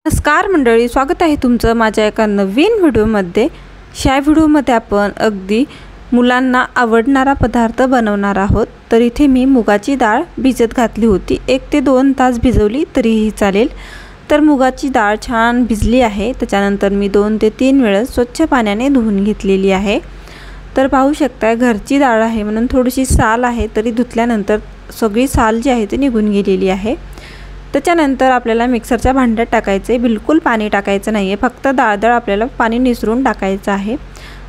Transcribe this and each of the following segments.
नमस्कार मंडळी, स्वागत आहे तुमचं माझ्या एका नवीन व्हिडिओमध्ये। ह्या व्हिडिओमध्ये आपण अगदी मुलांना आवडणारा पदार्थ बनवणार आहोत। तर इथे मी मुगाची डाळ भिजत घातली होती, 1 ते 2 तास भिजवली तरीही चालेल। तर मुगाची डाळ छान भिजली आहे, त्याच्यानंतर मी 2 ते 3 वेळा स्वच्छ पाण्याने धुवून घेतलेली आहे। तर पाहू शकता घरची डाळ आहे म्हणून थोडीशी साल आहे, तरी धुतल्यानंतर सगळी साल जी आहे ती निघून गेलेली आहे। त्याच्यानंतर आपल्याला मिक्सरच्या भांड्यात टाकायचे, बिलकुल पाणी टाकायचं नाहीये, फक्त डाळ आपल्याला पाणी निसरून टाकायचं आहे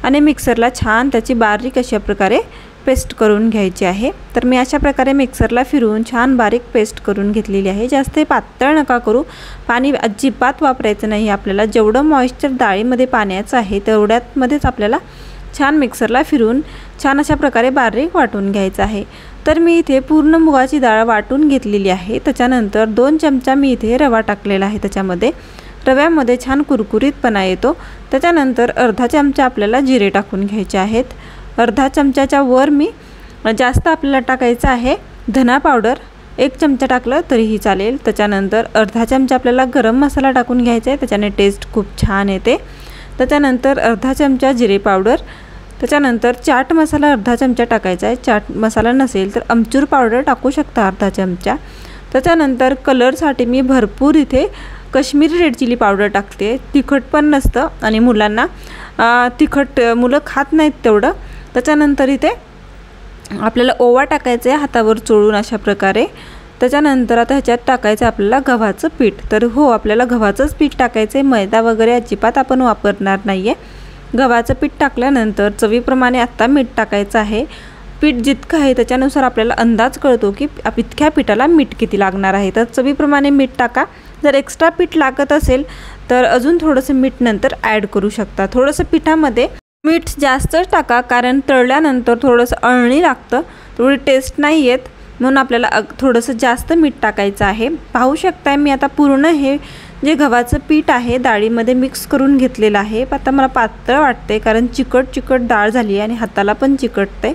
आणि मिक्सरला छान त्याची बारीक अशा प्रकारे पेस्ट करून घ्यायची आहे। तर मी अशा प्रकारे मिक्सरला फिरवून छान बारीक पेस्ट करून घेतलेली आहे। जास्त पातळ नका करू, पाणी अजिबात वापरायचं नाही आपल्याला। जेवढं मॉइश्चर डाळीमध्ये पाण्याचं आहे तेवढ्यामध्येच आपल्याला छान मिक्सरला फिरवून छान अशा प्रकारे बारीक वाटून घ्यायचं आहे। तर मी इथे पूर्ण मुगाची डाळ वाटून घेतलेली आहे। त्याच्यानंतर 2 चमचा मी इथे रवा टाकलेला आहे, त्याच्यामध्ये रव्यामध्ये छान कुरकुरीतपणा येतो। त्याच्यानंतर अर्धा चमचा आपल्याला जिरे टाकून घ्यायचे आहेत। अर्धा चमचाच्या वर मी जास्त आपल्याला टाकायचं आहे धना पावडर, 1 चमचा टाकलं तरीही चालेल। त्याच्यानंतर अर्धा चमचा आपल्याला गरम मसाला टाकून घ्यायचा आहे, त्याच्याने टेस्ट खूप छान येते। त्याच्यानंतर अर्धा चमचा जिरे पावडर, त्याच्यानंतर चाट मसाला अर्धा चमचा टाकायचा आहे। चाट मसाला नसेल तर आमचूर पावडर टाकू शकता अर्धा चमचा। त्याच्यानंतर कलरसाठी मी भरपूर इथे काश्मीरी रेड चिली पावडर टाकते, तिखट पण नसतं आणि मुलांना तिखट मुलं खात नाहीत तेवढं। त्याच्यानंतर इथे आपल्याला ओवा टाकायचा आहे हातावर चोळून अशा प्रकारे। त्याच्यानंतर आता ह्याच्यात टाकायचं आपल्याला गव्हाचं पीठ। तर हो, आपल्याला गव्हाचंच पीठ टाकायचं आहे, मैदा वगैरे अजिबात आपण वापरणार नाही आहे। गव्हाचं पीठ टाकल्यानंतर चवीप्रमाणे आता मीठ टाकायचं आहे। पीठ जितकं आहे त्याच्यानुसार आपल्याला अंदाज कळतो की इतक्या पिठाला मीठ किती लागणार आहे, तर चवीप्रमाणे मीठ टाका। जर एक्स्ट्रा पीठ लागत असेल तर अजून थोडंसं मीठ नंतर ॲड करू शकता। थोडंसं पिठामध्ये मीठ जास्तच टाका, कारण तळल्यानंतर थोडंसं अळणी लागतं, थोडी टेस्ट नाही येत, म्हणून आपल्याला थोडंसं जास्त मीठ टाकायचं आहे। पाहू शकताय मी आता पूर्ण हे जे गव्हाचं पीठ आहे डाळीमध्ये मिक्स करून घेतलेलं आहे। आता मला पातळ वाटते, कारण चिकट डाळ झाली आहे आणि हाताला पण चिकटते,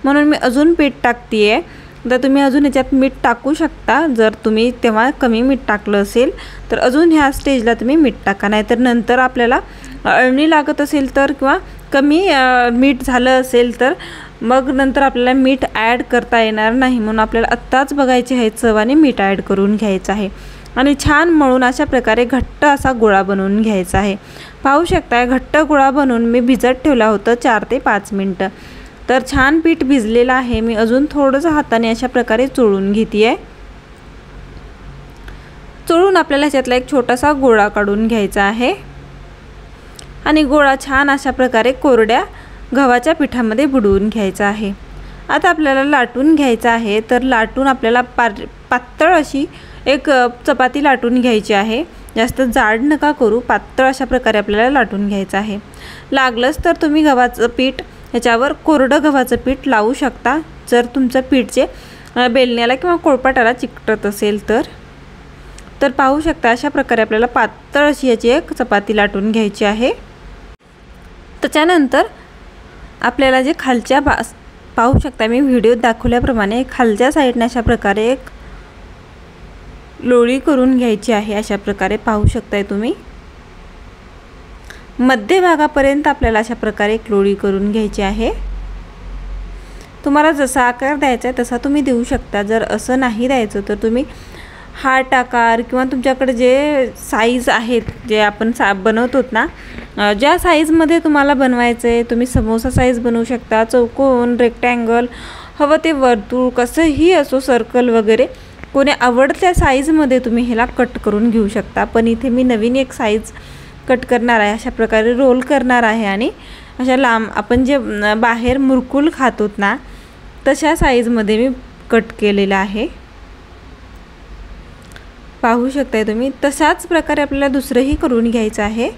म्हणून मी अजून पीठ टाकते आहे। तर तुम्ही अजून याच्यात मीठ टाकू शकता, जर तुम्ही तेव्हा कमी मीठ टाकलं असेल तर अजून ह्या स्टेजला तुम्ही मीठ टाका। नाहीतर नंतर आपल्याला अळणी लागत असेल तर किंवा कमी मीठ झालं असेल तर मग नंतर आपल्याला मीठ ॲड करता येणार नाही, म्हणून आपल्याला आत्ताच बघायचे आहे चव आणि मीठ ॲड करून घ्यायचं आहे आणि छान मळून अशा प्रकारे घट्ट असा गोळा बनवून घ्यायचा आहे। पाहू शकता घट्ट गोळा बनवून मी भिजत ठेवला होता 4 ते 5 मिनिटं। तर छान पीठ भिजलेलं आहे, मी अजून थोडंसं हाताने अशा प्रकारे चोळून घेते आहे। चोळून आपल्याला ह्याच्यातला एक छोटासा गोळा काढून घ्यायचा आहे आणि गोळा छान अशा प्रकारे कोरड्या गव्हाच्या पिठामध्ये बुडवून घ्यायचा आहे। आता आपल्याला लाटून घ्यायचा आहे, तर लाटून आपल्याला पातळ अशी एक चपाती लाटून घ्यायची आहे। जास्त जाड नका करू, पातळ अशा प्रकारे आपल्याला लाटून घ्यायचं आहे। लागलंच तर तुम्ही गव्हाचं पीठ ह्याच्यावर कोरडं गव्हाचं पीठ लावू शकता, जर तुमचं पीठ जे बेलण्याला किंवा कोळपाटाला चिकटत असेल तर पाहू शकता अशा प्रकारे आपल्याला पातळ अशी याची एक चपाती लाटून घ्यायची आहे। त्याच्यानंतर आपल्याला जे खालच्या पाहू शकता मी व्हिडिओत दाखवल्याप्रमाणे खालच्या साईडने अशा प्रकारे एक लोळी करून घ्यायची आहे। अशा प्रकारे पाहू शकताय तुम्ही मध्यभागापर्यंत आपल्याला अशा प्रकारे एक लोळी करून घ्यायची आहे। तुम्हाला जसा आकार द्यायचा आहे तसा तुम्ही देऊ शकता, जर असं नाही द्यायचं तर तुम्ही हार्ट आकार किंवा तुमच्याकडे जे साईज आहेत जे आपण बनवतो ना, ज्या साईजमध्ये तुम्हाला बनवायचं आहे तुम्ही समोसा साईज बनवू शकता, चौकोन, रेक्टँगल, हवं ते वर्तुळ कसंही असो, सर्कल वगैरे कोणी आवडत्या साईजमध्ये तुम्ही ह्याला कट करून घेऊ शकता। पण इथे मी नवीन एक साईज कट करणार आहे, अशा प्रकारे रोल करणार आहे आणि अशा लांब आपण जे बाहेर मुरकुल खातोत ना तशा साईजमध्ये मी कट केलेला आहे। पाहू शकताय तुम्ही तशाच प्रकारे आपल्याला दुसरंही करून घ्यायचं आहे।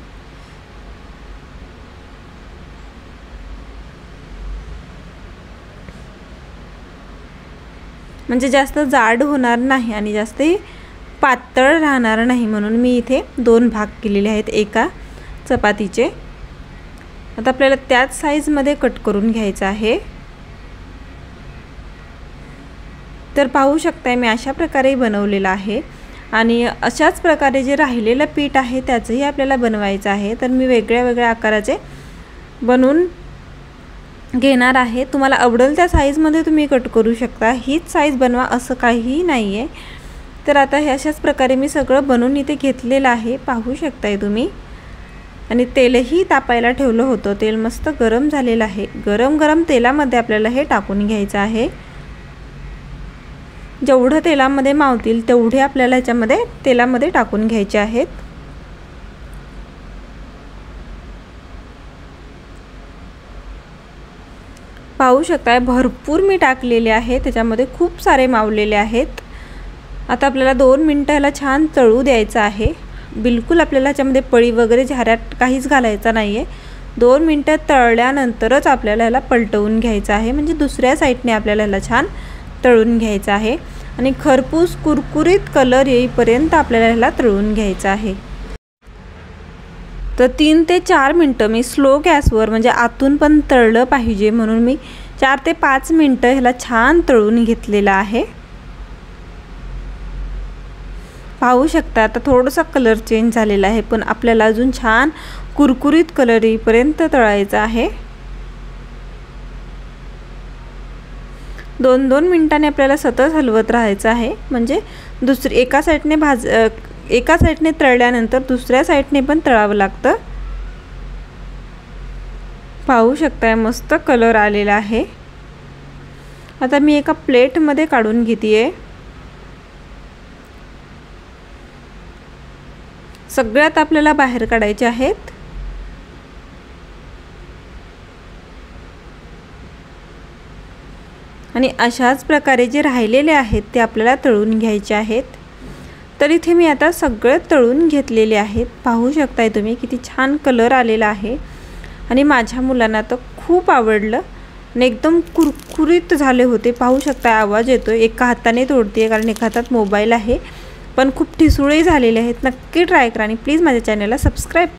म्हणजे जास्त जाड होणार नाही आणि जास्तही पातळ राहणार नाही, म्हणून मी इथे 2 भाग केलेले आहेत एका चपातीचे। आता आपल्याला त्याच साईजमध्ये कट करून घ्यायचं आहे। तर पाहू शकताय मी अशा प्रकारे बनवलेला आहे आणि अशाच प्रकारे जे राहिलेलं पीठ आहे त्याचंही आपल्याला बनवायचं आहे। तर मी वेगळ्या वेगळ्या आकाराचे बनवून घेणार आहे। तुम्हाला आवडेल त्या साईजमध्ये तुम्ही कट करू शकता, हीच साईज बनवा असं काहीही नाही आहे। तर आता हे अशाच प्रकारे मी सगळं बनवून इथे घेतलेलं आहे, पाहू शकताय तुम्ही। आणि तेलही तापायला ठेवलं होतं, तेल मस्त गरम झालेलं आहे। गरम गरम तेलामध्ये आपल्याला हे टाकून घ्यायचं आहे। जेवढं तेलामध्ये मावतील तेवढे आपल्याला याच्यामध्ये तेलामध्ये टाकून घ्यायचे आहेत। पाहू शकताय भरपूर मी टाकलेले आहे, त्याच्यामध्ये खूप सारे मावलेले आहेत। आता आपल्याला 2 मिनिटं ह्याला छान तळू द्यायचं आहे। बिलकुल आपल्याला याच्यामध्ये पळी वगैरे झाऱ्यात काहीच घालायचा नाही आहे। 2 मिनिटं तळल्यानंतरच आपल्याला ह्याला पलटवून घ्यायचं आहे, म्हणजे दुसऱ्या साईडने आपल्याला ह्याला छान तळून घ्यायचं आहे। आणि खरपूस कुरकुरीत कलर येईपर्यंत आपल्याला ह्याला तळून घ्यायचं आहे। तर 3 ते 4 मिनिटं मी स्लो गॅसवर, म्हणजे आतून पण तळलं पाहिजे म्हणून मी 4 ते 5 मिनिटं ह्याला छान तळून घेतलेलं आहे। पाहू शकता आता थोडासा कलर चेंज झालेला आहे, पण आपल्याला अजून छान कुरकुरीत कलर येईपर्यंत तळायचं आहे। 2-2 मिनिटांनी आपल्याला सतत हलवत राहायचं आहे, म्हणजे एका साईडने तळल्यानंतर दुसऱ्या साईडने पण तळावं लागतं। पाहू शकताय मस्त कलर आलेला आहे। आता मी एका प्लेटमध्ये काढून घेतेय। सगळ्यात आपल्याला बाहेर काढायचे आहेत। आणि अशाच प्रकारे जे राहिलेले आहेत ते आपल्याला तळून घ्यायचे आहेत। तर इथे मी आता सगळे तळून घेतलेले आहेत। पाहू शकताय तुम्ही किती छान कलर आलेला आहे। आणि माझ्या मुलांना तर खूप आवडलं आणि एकदम कुरकुरीत झाले होते। पाहू शकता आवाज येतोय, एका हाताने तोडते कारण एका हातात मोबाईल आहे, पण खूप ठिसूळे झालेले आहेत। नक्की ट्राय करा आणि प्लीज माझ्या चॅनलला सबस्क्राईब